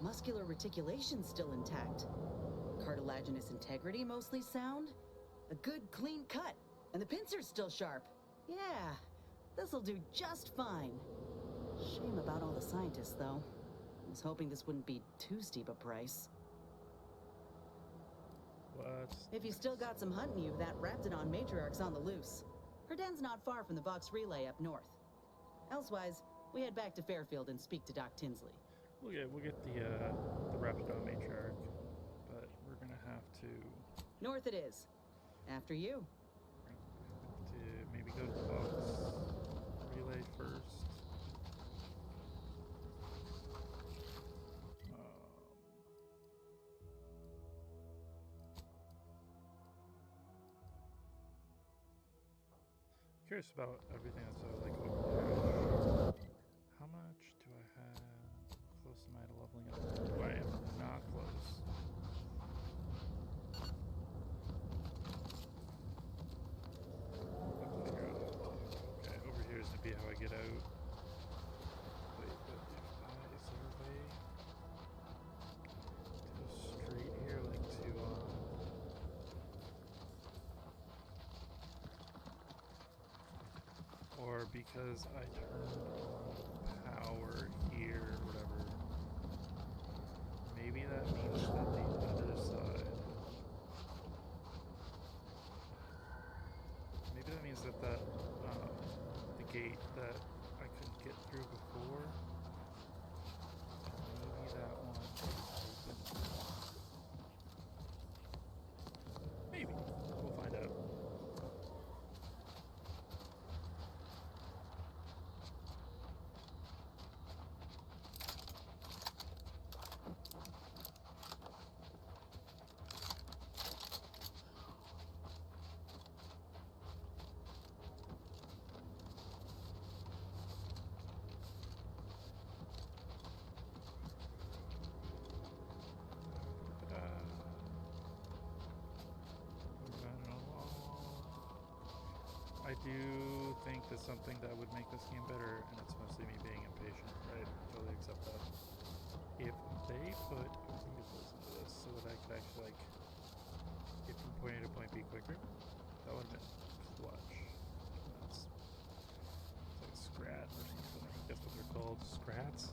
Muscular reticulation still intact. Cartilaginous integrity mostly sound. A good clean cut. And the pincer's still sharp. Yeah, this'll do just fine. Shame about all the scientists, though. I was hoping this wouldn't be too steep a price. What? If you still got some hunting you, that Raptidon matriarch's on the loose. Her den's not far from the Vox Relay up north. Elsewise, we head back to Fairfield and speak to Doc Tinsley. We'll get the Raptidon matriarch, but we're gonna have to North it is. After you. maybe go to the Vox Relay first. Curious about everything that's like over there. How much do I have? Close am I to leveling up? I am not close. Okay, over here is gonna be how I get out. Wait, but is there a way to go straight here, like to or because I turned on power here or whatever, maybe that means that the other side, maybe that means that the gate that I couldn't get through before, maybe that one is open. Maybe. We'll find out. I do think that's something that would make this game better, and it's mostly me being impatient, right? I totally accept that. If they put vehicles into this so that I could actually, like, get from point A to point B quicker, that would have been clutch. It's like a scrat or something. I think that's what they're called. Scrats?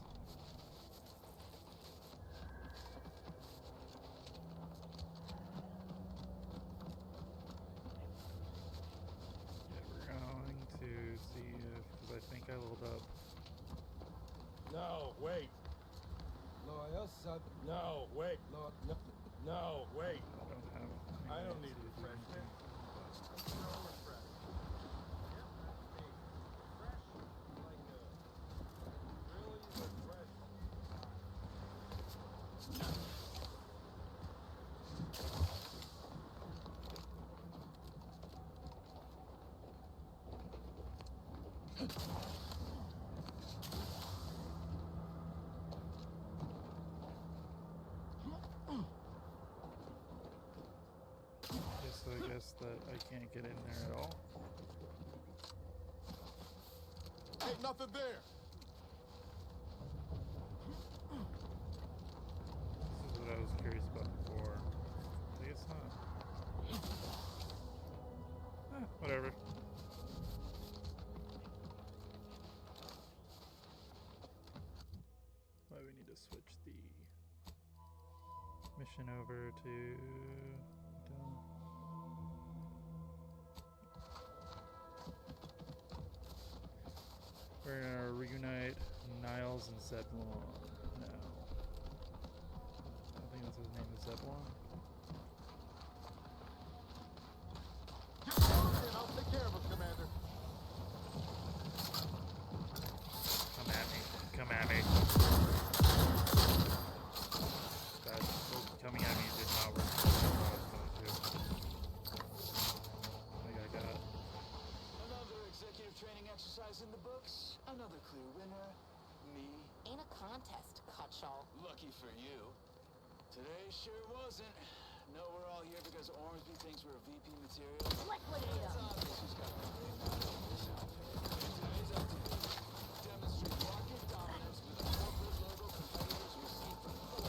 To see if, because I think I leveled up. No, wait. No, wait. No, wait. I don't need refreshment. No refreshment. So I guess that I can't get in there at all. Ain't nothing there. This is what I was curious about before. I guess not. Whatever. Why we need to switch the mission over to we're gonna reunite Niles and Zebulon now. I think that's his name is Zebulon. I'll take care of him, Commander. Come at me. Come at me. That coming at me did not work. I got it. Another executive training exercise in the books. Another clear winner. Me. Ain't a contest, Cutshall. Lucky for you. Today sure wasn't. No, we're all here because Ormsby thinks we're VP material. Liquidate It's him! obvious who's got the name out of this outfit. Today's activity. Demonstrate market dominance with a corporate logo competitors receive from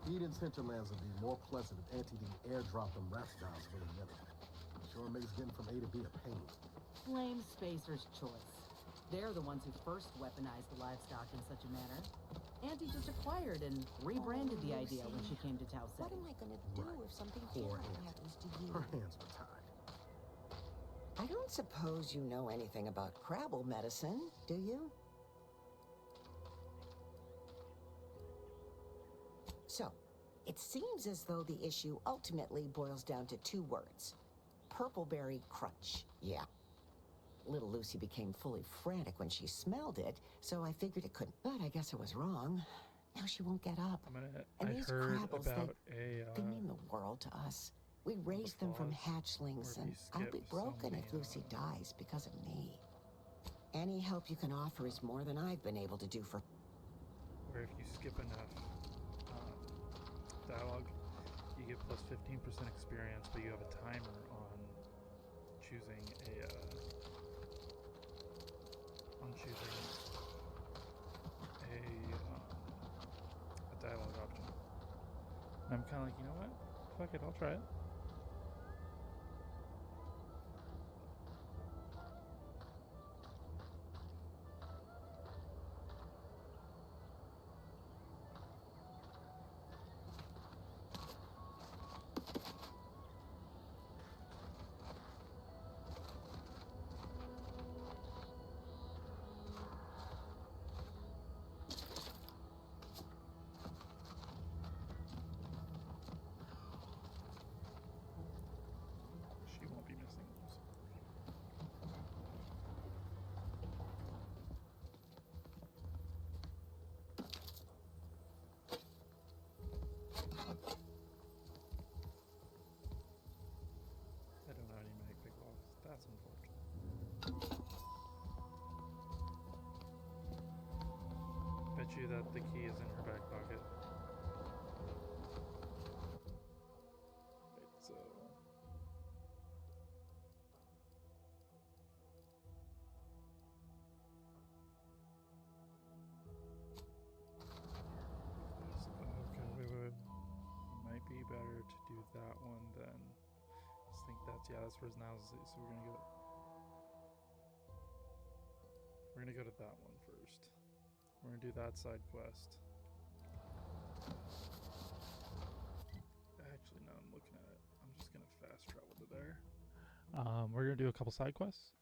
Eden's hinterlands would be more pleasant if Auntie didn't airdrop them raptidons willy-nilly. Sure makes getting from A to B a pain. Blame Spacer's choice. They're the ones who first weaponized the livestock in such a manner. Auntie just acquired and rebranded the idea when she came to Tau What City. am I gonna do Right. if something Poor terrible Auntie. happens to you? Her hands were tied. I don't suppose you know anything about Crabble medicine, do you? So, it seems as though the issue ultimately boils down to 2 words. Purpleberry crunch. Yeah. Little Lucy became fully frantic when she smelled it, so I figured it couldn't. But I guess I was wrong. Now she won't get up. And I these heard crabbles, about they mean the world to us. We raised them from hatchlings, and I'll be broken if Lucy dies because of me. Any help you can offer is more than I've been able to do for... where if you skip enough dialogue, you get plus 15% experience, but you have a timer on choosing a dialogue option. And I'm kind of like, you know what? Fuck it, I'll try it. She won't be missing those. I don't know any mag pick locks. That's unfortunate. Bet you that the key is in her back pocket. Right, so. Okay, wait. Might be better to do that one then. I think that's where his nails is. So we're gonna go to that one first. We're gonna do that side quest. Actually, no, I'm looking at it. I'm just gonna fast travel to there. We're gonna do a couple side quests,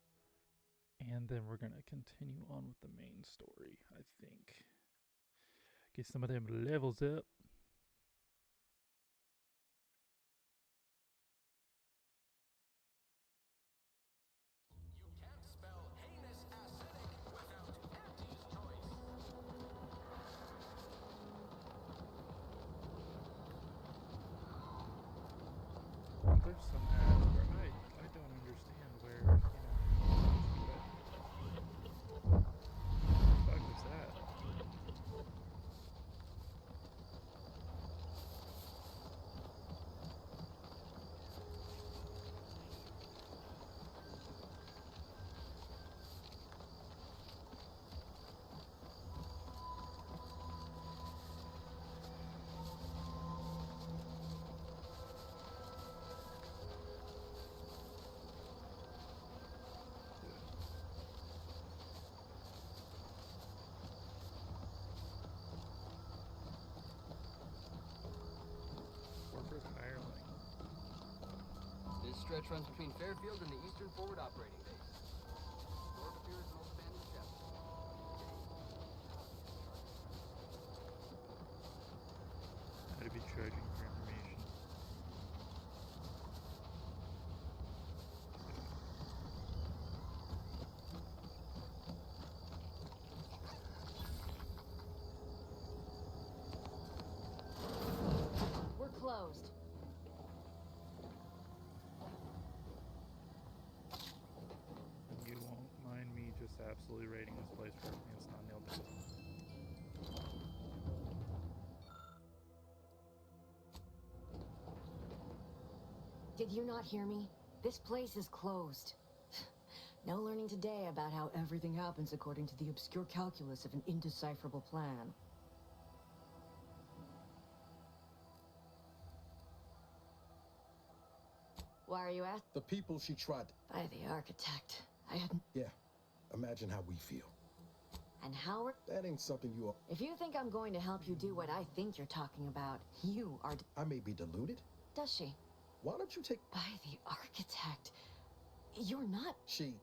and then we're gonna continue on with the main story. I think. Get some of them levels up. There's some ads where I don't understand where, what the fuck is that? Corporate hireling. This stretch runs between Fairfield and the Eastern Forward Operating Base. Corp appears an old abandoned ship. How to be charging for information. We're closed. You won't mind me just absolutely raiding this place for everything that's not nailed down. Did you not hear me? This place is closed. No learning today about how everything happens according to the obscure calculus of an indecipherable plan. Why are you at? The people she tried. By the architect. I hadn't. Yeah. Imagine how we feel. And Howard? That ain't something you are. If you think I'm going to help you do what I think you're talking about, you are. I may be deluded. Does she? Why don't you take. By the architect. You're not. She.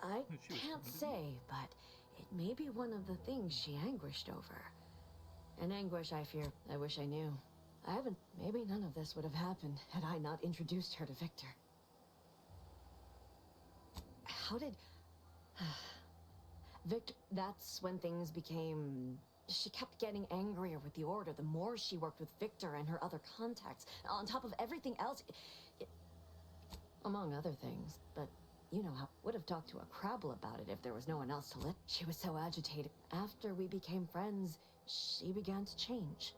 I She was can't committed. say, but it may be one of the things she anguished over. An anguish I fear. I wish I knew. I haven't. Maybe none of this would have happened had I not introduced her to Victor. How did... Victor... That's when things became... She kept getting angrier with the Order the more she worked with Victor and her other contacts. On top of everything else... among other things. But you know how... Would have talked to a Crabble about it if there was no one else to let... She was so agitated. After we became friends, she began to change.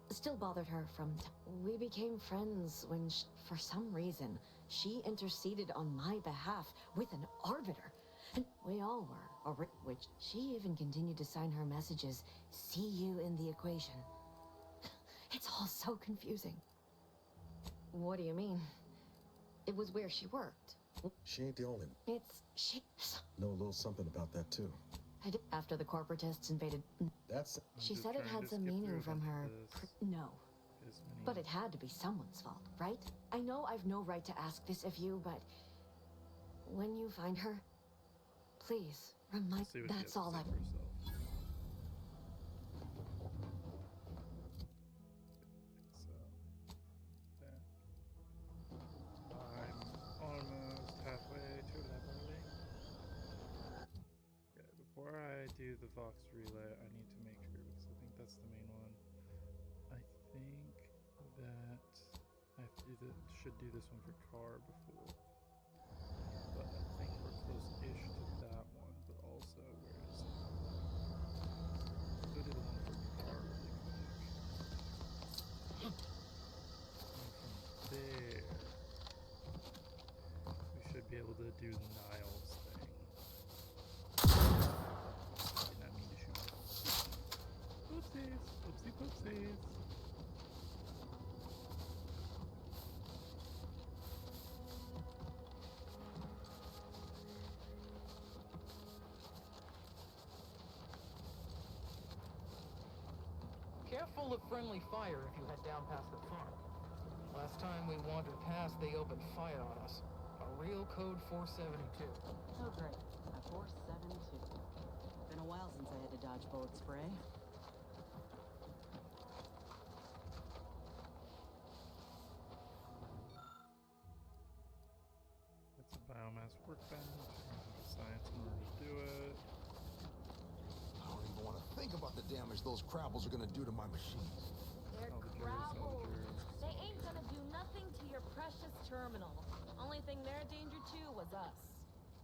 Still bothered her from... We became friends when, for some reason, she interceded on my behalf with an arbiter. And we all were, or which she even continued to sign her messages, see you in the equation. It's all so confusing. What do you mean? It was where she worked. She ain't the only one. She... Know a little something about that, too. I did, after the corporatists invaded... That's... She just said it trying had to some skip meaning through from a her... bunch of this. No. As many- But it had to be someone's fault, right? I know I've no right to ask this of you, but... When you find her... Please, remind... See what she has That's to all say I... for herself. So, yeah. I'm almost halfway to leveling. Okay, before I do the Vox relay, I need to make sure, because I think that's the main one. I think that I have to do should do this one for car before. But I think we're close-ish to that one, but also, where is it? Let's go do the one for car really quick. And from there, we should be able to do Niles thing. Did not mean to shoot. Oopsies, oopsie poopsies. Careful of friendly fire if you head down past the farm. Last time we wandered past, they opened fire on us. A real code 472. Oh, great. A 472. Been a while since I had to dodge bullet spray. It's a biomass workbench. Science in order to do it. I don't even want to think about the damage those Crabbles are gonna do to my machines. They're Salvagers, Crabbles. salvagers. They ain't gonna do nothing to your precious terminal. Only thing they're a danger to was us.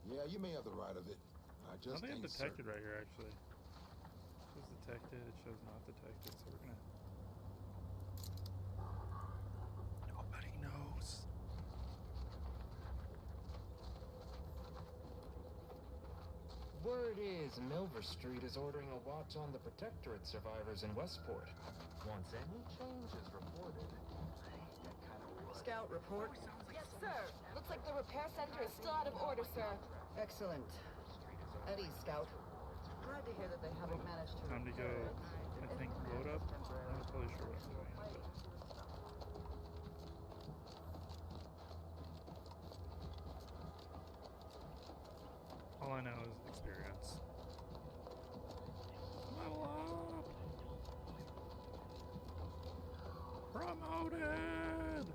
Yeah, you may have the right of it. I I just think I'm ain't detected certain. right here, actually. It shows detected, it shows not detected, so we're gonna... Nobody knows. Word is Milver Street is ordering a watch on the Protectorate survivors in Westport. Once any changes reported, Scout report. Yes, sir. Looks like the repair center is still out of order, sir. Excellent. At ease, Scout. Glad to hear that they haven't managed to... Time to go, I think, load up. I'm not totally sure what I'm doing, but... All I know is experience. Level up! Promoted!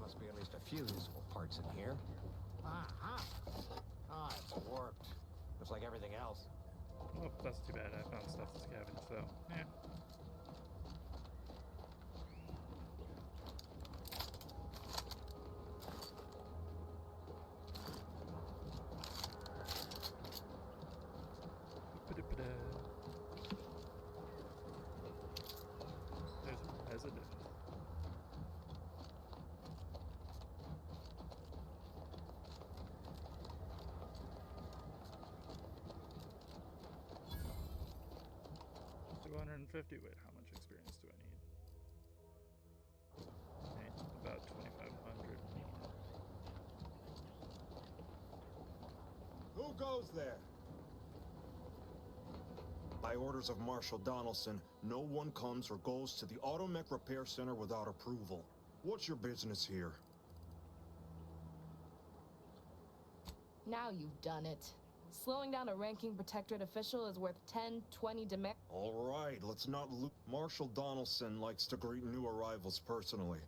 Must be at least a few useful parts in here. Ah, it's warped. Just like everything else. Oh, that's too bad. I found stuff to scavenge, so, yeah. Ba-da-ba-da. There's a resident. 450. Wait, how much experience do I need? Okay, about 2,500. Who goes there? By orders of Marshal Donaldson, no one comes or goes to the Automech Repair Center without approval. What's your business here? Now you've done it. Slowing down a ranking protectorate official is worth 10, 20 demand. All right, let's not Marshal Donaldson likes to greet new arrivals personally.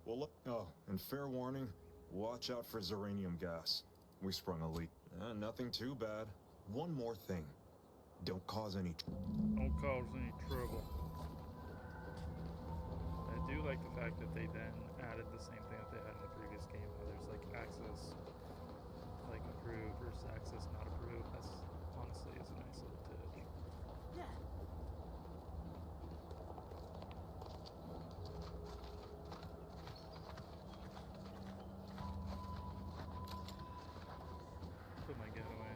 Well, oh, and fair warning, watch out for Zeranium gas. We sprung a leak. Nothing too bad. One more thing. Don't cause any trouble. I do like the fact that they then added the same thing that they had in the previous game, where there's like access, like approved versus access not approved. That's honestly is a nice little touch. Yeah. Put my gun away.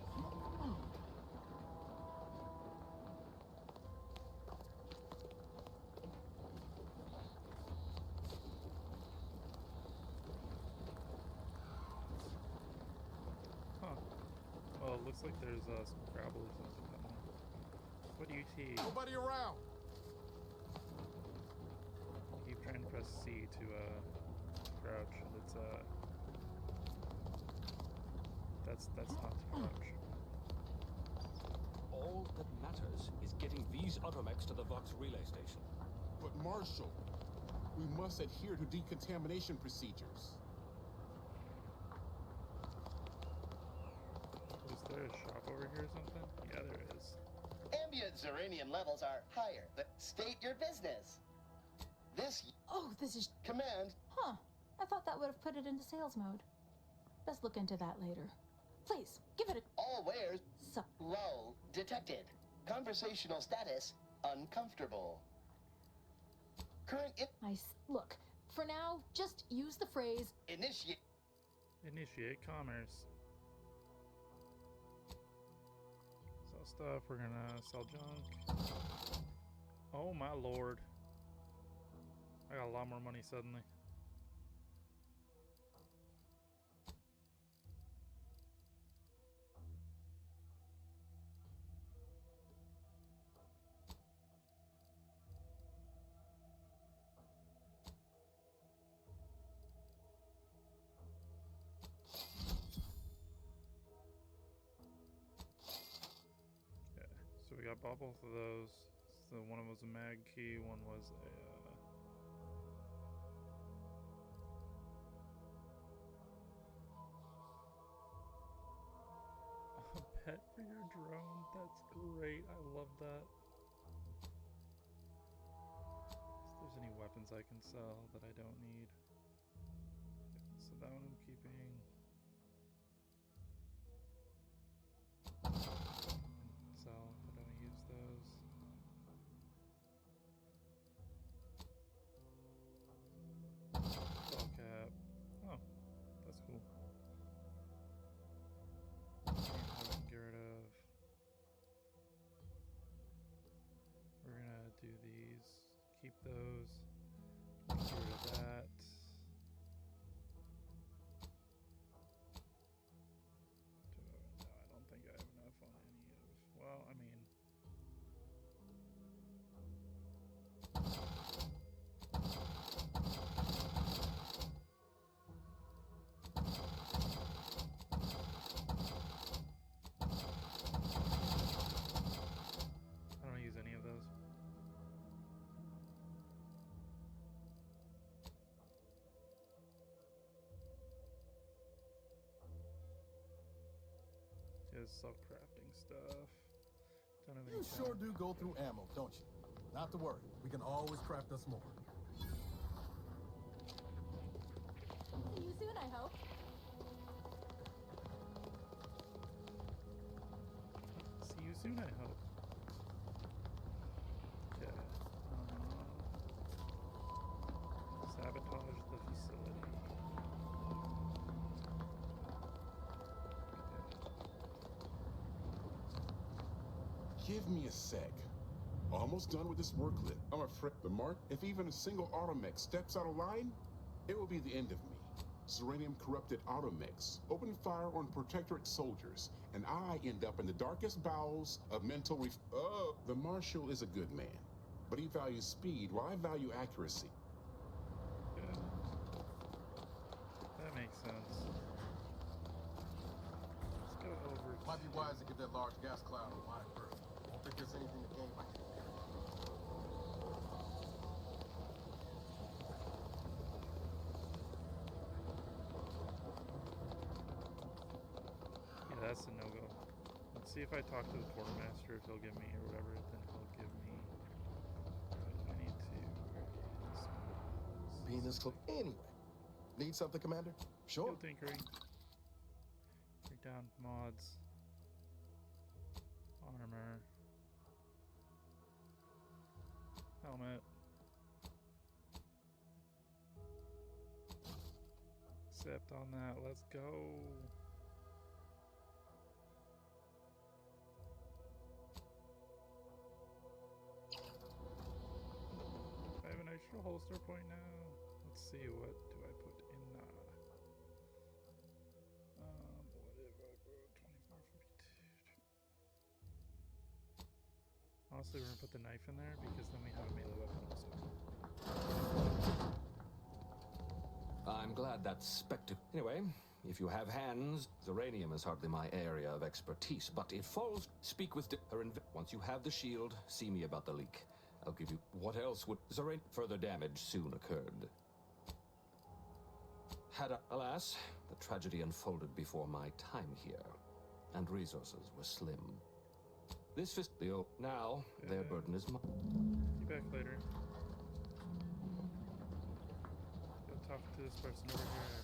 Huh. Well, it looks like there's some gravel or something down there. What do you see? Nobody around. Keep trying to press C to crouch, and it's that's not to crouch. All that matters is getting these automechs to the Vox relay station. But Marshal, we must adhere to decontamination procedures. Is there a shop over here or something? Yeah, there is. Ambient Zeranium levels are higher. State your business. This is... command. Huh. I thought that would have put it into sales mode. Best look into that later. Please, give it a... All wares. Lull detected. Conversational status uncomfortable. Current... Look, for now, just use the phrase... Initiate commerce. Sell stuff. We're gonna sell junk. Oh my lord. I got a lot more money suddenly. So we got both of those. So one of them was a mag key, one was a pet for your drone. That's great. I love that. If there's any weapons I can sell that I don't need. So that one I'm keeping. Sell. I don't use those. Ball cap. Oh, that's cool. What we can get rid of. We're gonna do these. Keep those. Get rid of that. No, I don't think I have enough on any of. Well, I mean. I don't use any of those. Just self-crafting stuff. Don't have any You sure do go through ammo, don't you? Not to worry. We can always craft us more. See you soon, I hope. See you soon, I hope. Okay. Sabotage the facility. Give me a sec. Almost done with this work lit. I'm afraid the mark, if even a single automech steps out of line, it will be the end of me. Serenium corrupted automechs open fire on Protectorate soldiers, and I end up in the darkest bowels of mental Oh, the Marshal is a good man, but he values speed while I value accuracy. Good. That makes sense. Let's go over. Might be wise to get that large gas cloud on line first. I don't think there's anything to gain by it. Yeah, that's a no-go. Let's see if I talk to the quartermaster, if he'll give me or whatever, then he'll give me. I need to. Being this close. Anyway, need something, Commander? Sure. Skill tinkering. Break down mods. Armor. Helmet. Accept on that. Let's go. I have an extra holster point now. Let's see, what do I put in what if I put 24, 52? Honestly, we're gonna put the knife in there because then we have a melee weapon also. I'm glad that's spectacle. Anyway, if you have hands, Zeranium is hardly my area of expertise, but it falls. Speak with her. Once you have the shield, see me about the leak. I'll give you. What else would further damage soon occurred? Alas, the tragedy unfolded before my time here, and resources were slim. This now their burden is mine. Be back later. Go talk to this person over here.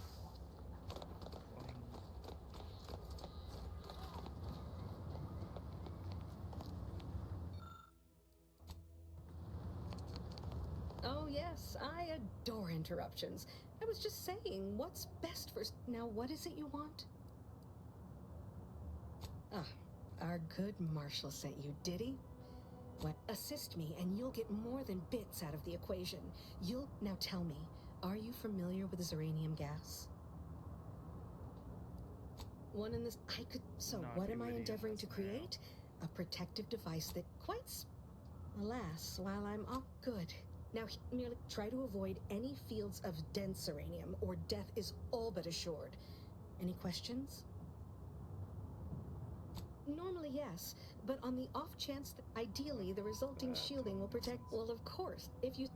Oh yes, I adore interruptions. I was just saying, what's best for... Now, what is it you want? Ah, our good Marshal sent you, did he? What? Assist me, and you'll get more than bits out of the equation. Now tell me, are you familiar with Zeranium gas? One in this... So, what am I endeavoring to create? A protective device that Alas, while I'm all good... Now, merely try to avoid any fields of dense uranium, or death is all but assured. Any questions? Normally, yes, but on the off chance that ideally the resulting shielding will protect... Well, of course, if you...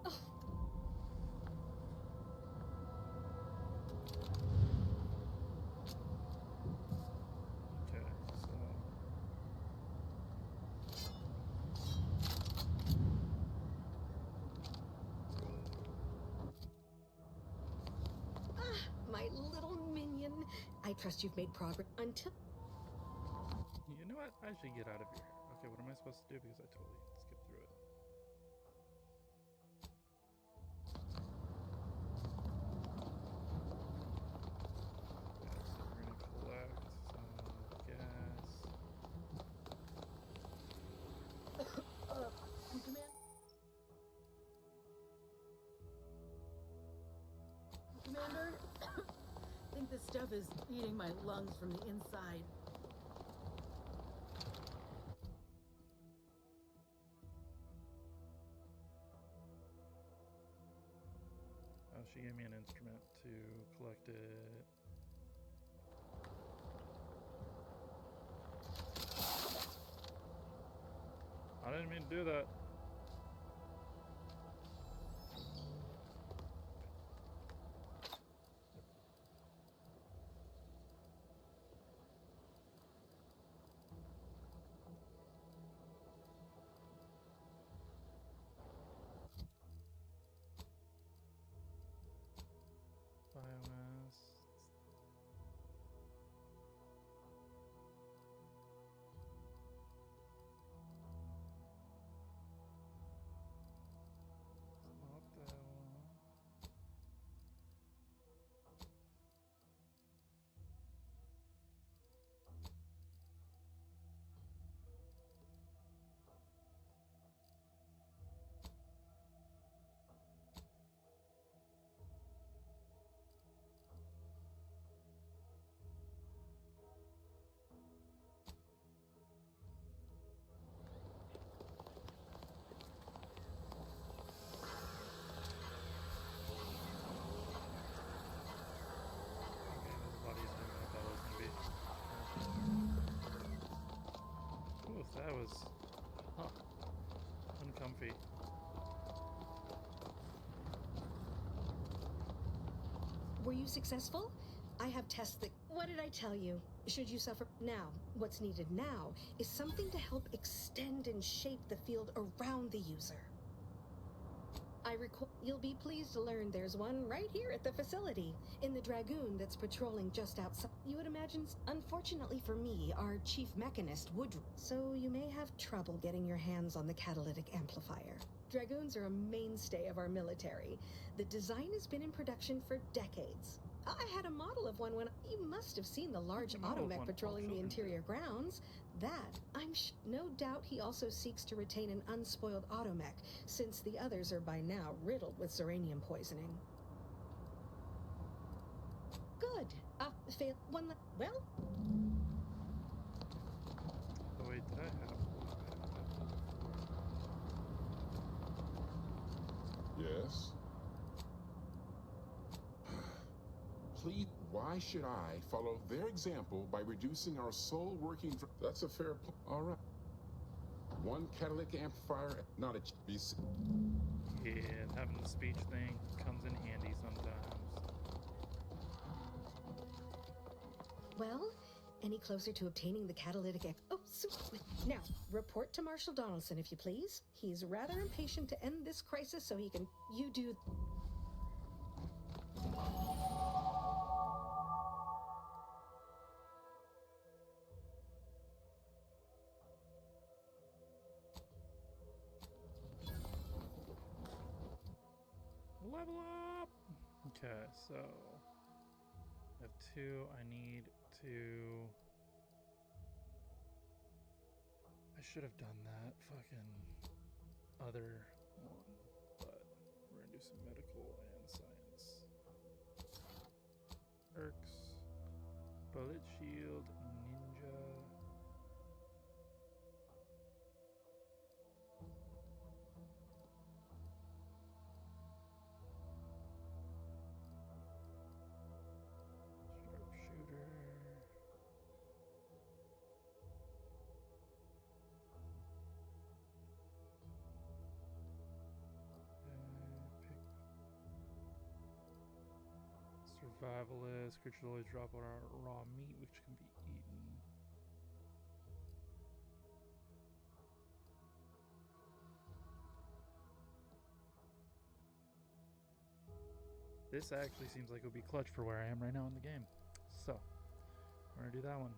Oh. My little minion. I trust you've made progress until... You know what? I should get out of here. Okay, what am I supposed to do? Because I totally skipped through it. Okay, so we're gonna collect some gas. Commander? I think this stuff is eating my lungs from the inside. Oh, she gave me an instrument to collect it. I didn't mean to do that. Biomass. trophy. Were you successful? I have tests that... What did I tell you? Should you suffer... Now, what's needed now is something to help extend and shape the field around the user. You'll be pleased to learn there's one right here at the facility, in the Dragoon that's patrolling just outside. You would imagine... Unfortunately for me, our chief mechanist would... So you may have trouble getting your hands on the catalytic amplifier. Dragoons are a mainstay of our military. The design has been in production for decades. I had a model of one when... You must have seen the large automech patrolling the interior grounds. That, no doubt he also seeks to retain an unspoiled automech, since the others are by now riddled with Zeranium poisoning. Good. Fail... One... Well... Oh wait, did I have... Yes? Please, why should I follow their example by reducing our sole working... That's a fair point. All right. One catalytic amplifier, not a... Yeah, having the speech thing comes in handy sometimes. Well, any closer to obtaining the catalytic... Oh, now, report to Marshal Donaldson, if you please. He's rather impatient to end this crisis so he can... You do... Level up! Okay, so I have 2. I need to... I should have done that fucking other one, but we're gonna do some medical and science. Perks, bullet shield, ninja. Sharpshooter. Survivalist. Creatures always drop on our raw meat, which can be eaten. This actually seems like it would be clutch for where I am right now in the game. So, we're gonna do that one.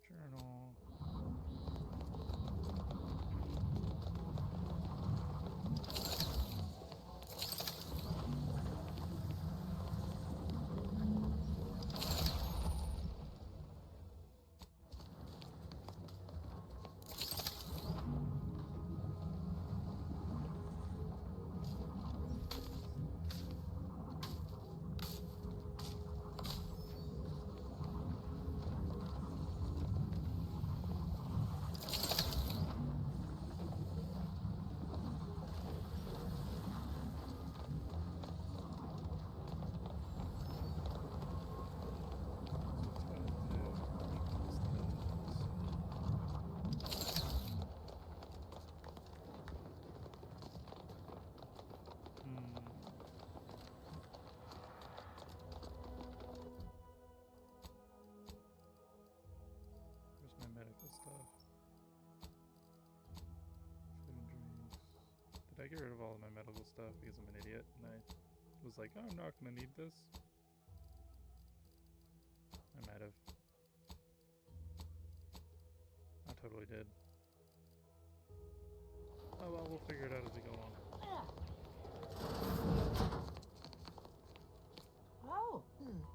Journal. Where's my medical stuff? Food and drinks. Did I get rid of all of my medical stuff because I'm an idiot and I was like, oh, I'm not gonna need this? I might have. I totally did. Oh well, we'll figure it out as we go along. Oh,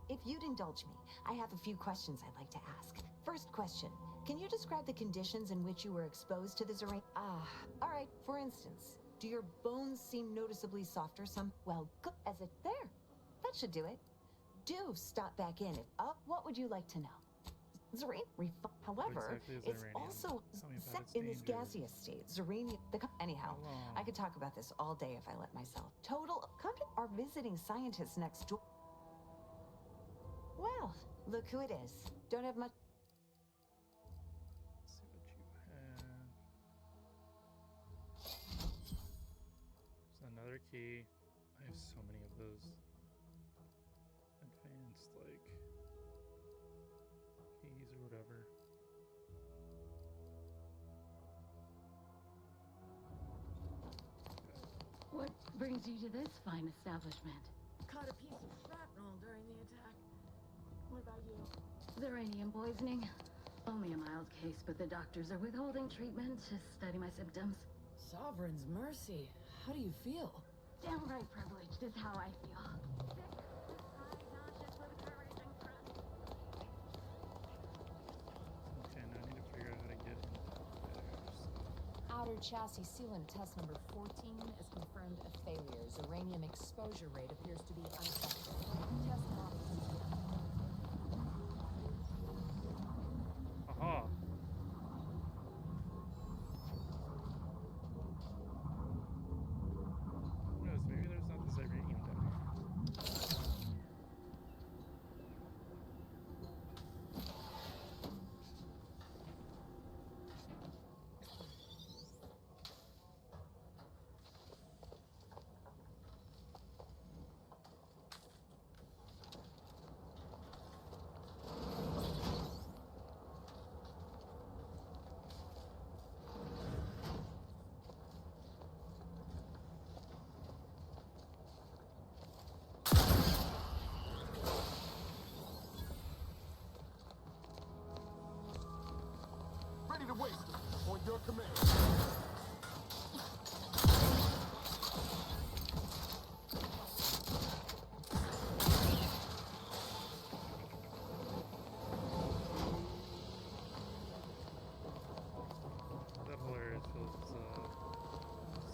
if you'd indulge me, I have a few questions I'd like to ask. First question, can you describe the conditions in which you were exposed to the Zeranium? All right, for instance, do your bones seem noticeably softer well, good as it... There, that should do it. do stop back in. What would you like to know? However, exactly is it's uranium? also Tell me about set its in this danger. gaseous state. Uranium. Anyhow, I could talk about this all day if I let myself. Total. Come to our visiting scientists next door. Well, look who it is. Don't have much. Let's see what you have. There's another key. I have so many of those advanced, like, keys or whatever. What brings you to this fine establishment? Caught a piece of shrapnel during the attack. What about you? Uranium poisoning. Only a mild case, but the doctors are withholding treatment to study my symptoms. Sovereign's mercy. How do you feel? Downright privileged is how I feel. Okay, now I need to figure out how to get in there. Outer chassis sealant test number 14 is confirmed a failure. Uranium exposure rate appears to be unaffected. Test model complete. Aha! Who knows? Maybe there's not this uranium down here. Ready to waste it. On your command. That hilarious feels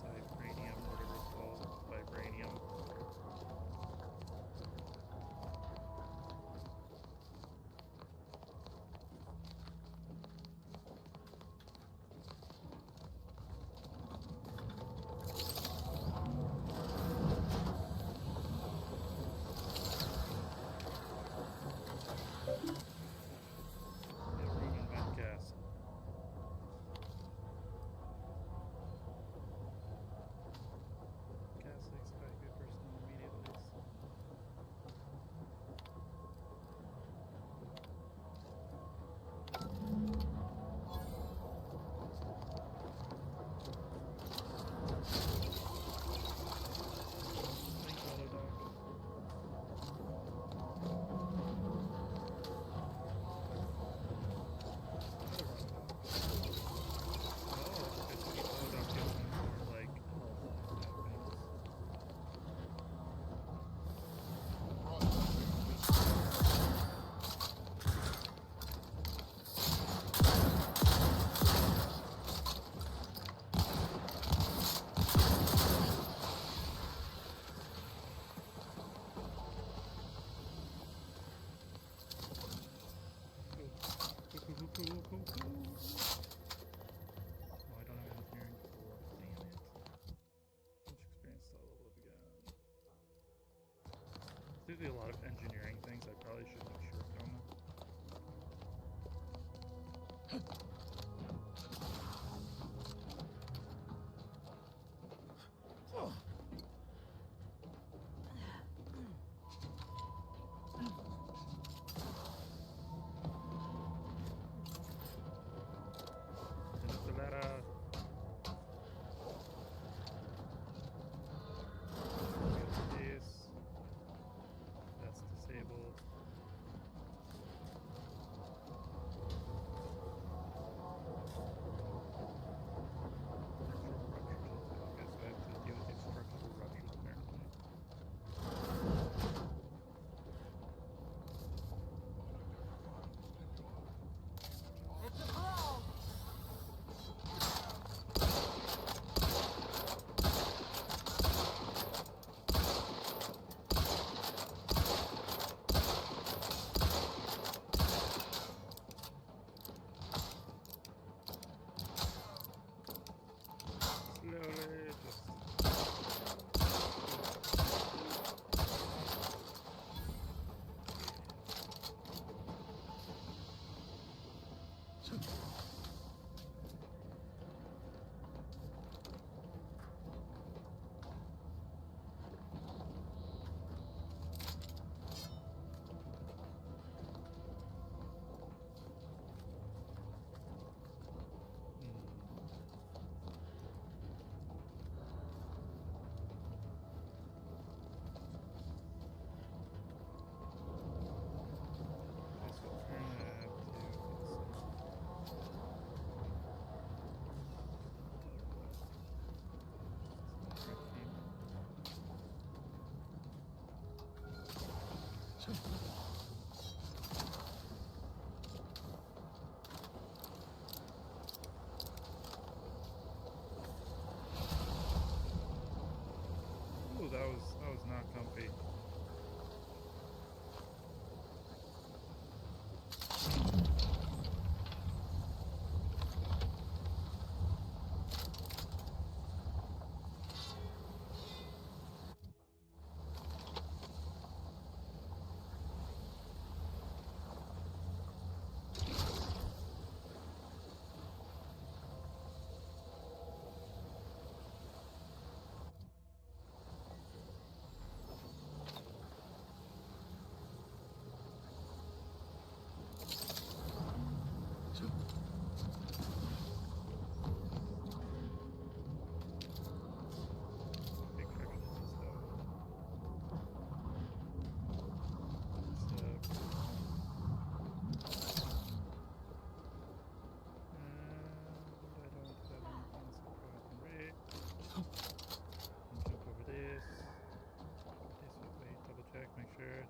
cybranium, whatever it's called. Vibranium. Yeah, Roman vent gas. Gas leaks by good personal immediate leaks. Thanks, Autodoc. Cool. Oh, I don't have engineering 4. Damn it. How much experience level have we got? There's usually a lot of engineering things I probably shouldn't have shirked on them. That's disabled. Ooh, that was not comfy.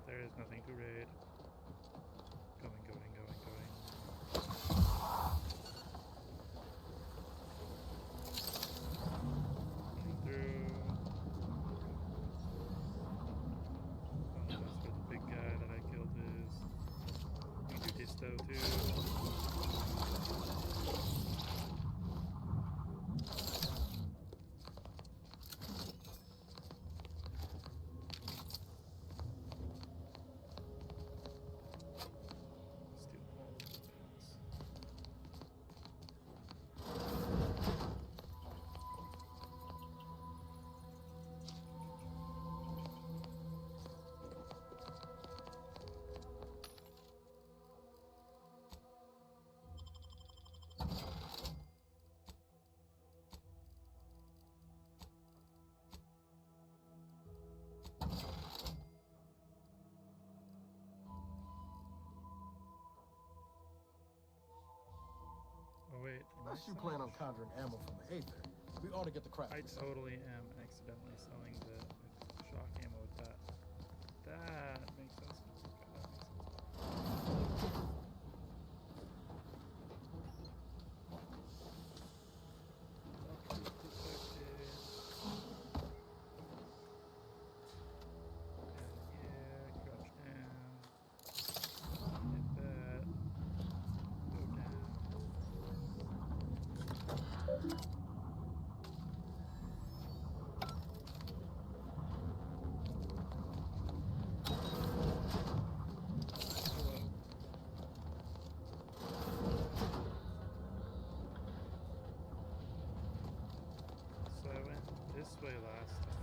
There is nothing to raid. Going. Running through. Oh, that's where the big guy that I killed is. We can do this though too. Oh wait. Unless you plan on conjuring ammo from the Aether, we ought to get the crap. I totally am accidentally selling the shock ammo with that. That makes sense. This way last time.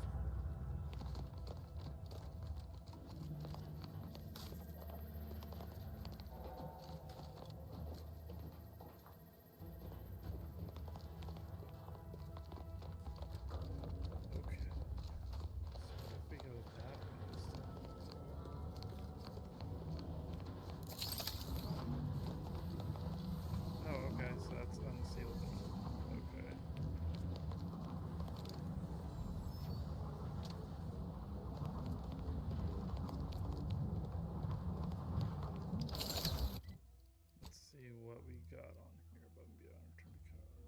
Okay. So if we go that way this time. Oh, okay, so that's unsealed. Okay. Let's see what we got on here above and beyond. Return to cover.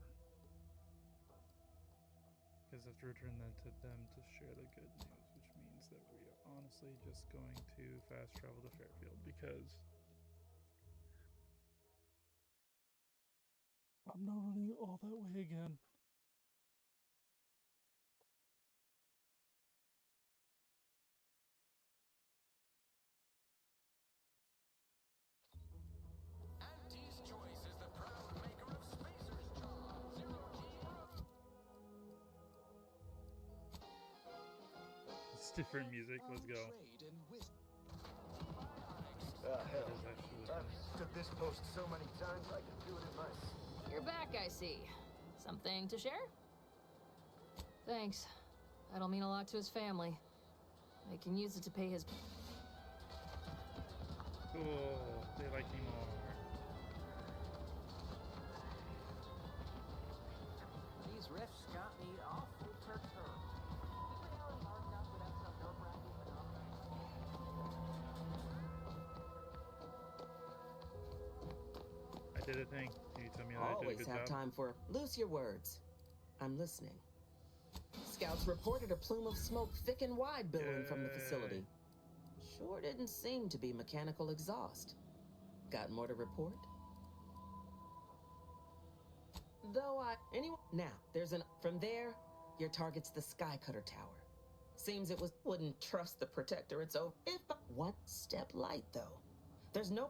Because I have to return that to them to share the good news, which means that we are honestly just going to fast travel to Fairfield because I'm not running all that way again. Auntie's Choice is the proud Different music. Let's go. Hell, I've stood this post so many times I can do it in my... You're back, I see. Something to share? Thanks. That'll mean a lot to his family. I can use it to pay his... Cool. They like me more. These riffs got me awful perturbed. I did a thing. Can you tell me that I did a Always good have job? time for loose your words. I'm listening. Scouts reported a plume of smoke thick and wide billowing from the facility. Sure didn't seem to be mechanical exhaust. Got more to report? Though anyway, now, there's from there, your target's the Skycutter Tower. Seems it wouldn't trust the Protectorate's over. One step light, though. There's no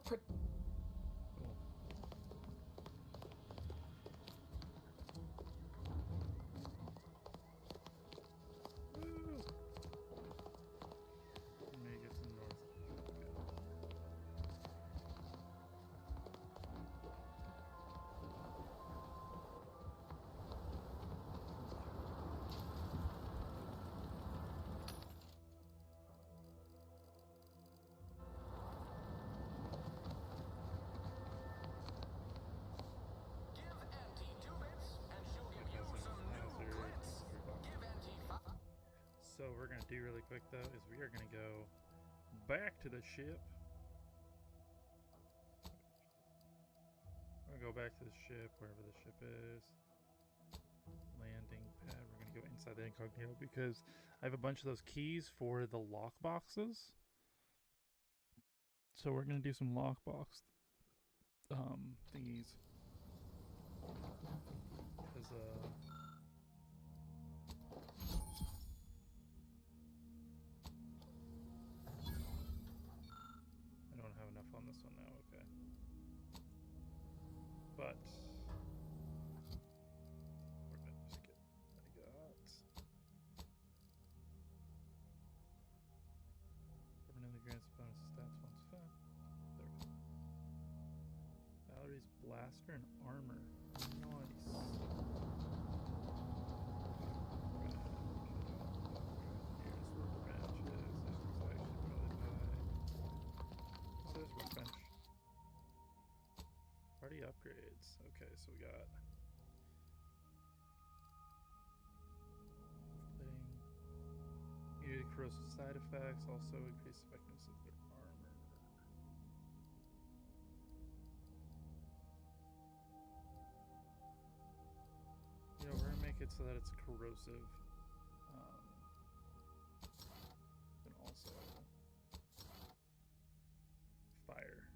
Let me get some north. So what we're gonna do really quick though is we are gonna go back to the ship. We're gonna go back to the ship, wherever the ship is. Landing pad. We're gonna go inside the incognito because I have a bunch of those keys for the lock boxes. So we're gonna do some lockbox thingies. Because I don't have enough on this one now, okay. But we're gonna just get permanently grants bonus stats once fed. There we go. Valerie's blaster and armor. Nice. Here's where the match is. This was actually probably by. So there's workbench. Party upgrades. Okay, so we got plating. Immunity to corrosive side effects, also increased effectiveness of their armor. You know, we're gonna make it so that it's corrosive. And also fire.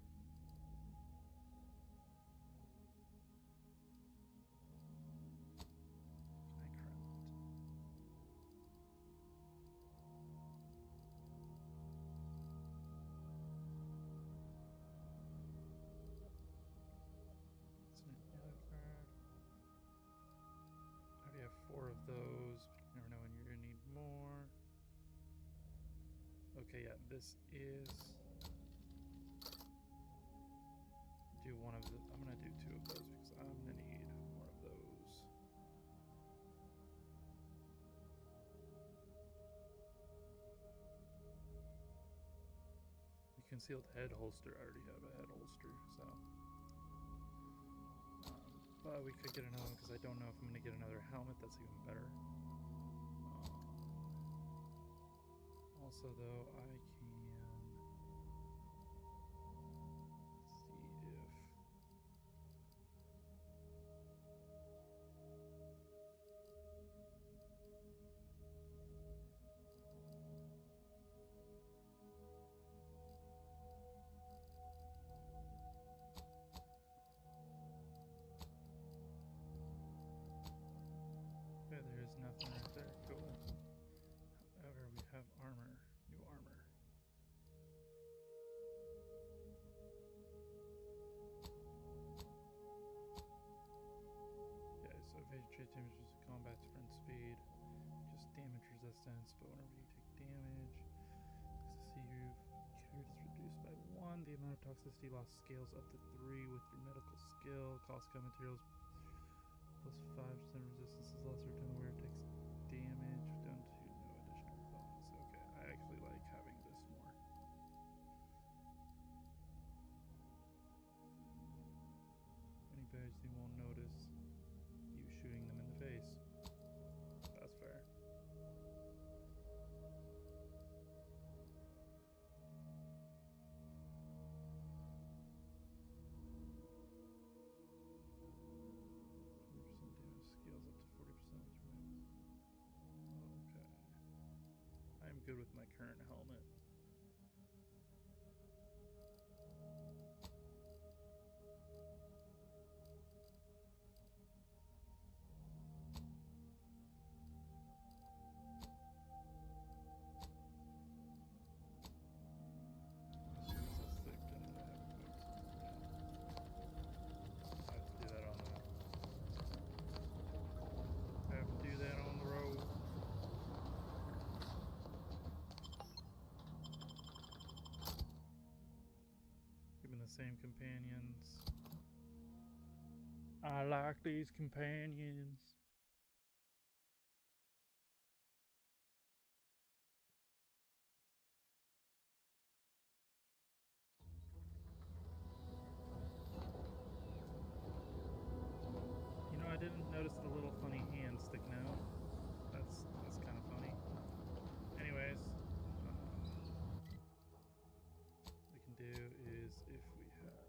I have 4 of those, but you never know when you're gonna need more. Okay, yeah, this is do one of the I'm gonna do 2 of those because I'm gonna need more of those. The concealed head holster, I already have a head holster, so but we could get another one because I don't know if I'm going to get another helmet. That's even better. Also, though, I can see if okay, there's nothing right there. Cool. However, we have armor. New armor. Okay, so evasion trait damages combat sprint speed, just damage resistance, but whenever you take damage. Toxicity cured is reduced by 1. The amount of toxicity loss scales up to 3 with your medical skill. Caustic materials plus 5% resistance is lost every time the wearer takes damage. Done to no additional bonus. Okay, I actually like having this more. Any badge they won't notice you shooting them in the face. That's fair. Scales up to 40% with your medical. Okay. I'm good with my current helmet. Same companions. I like these companions. You know, I didn't notice the little funny hand sticking out. That's kind of funny. Anyways, what we can do is if we have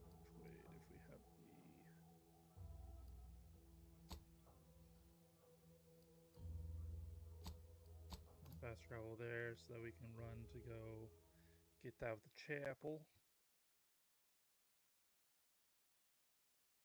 the fast travel there so that we can run to go get out of the chapel.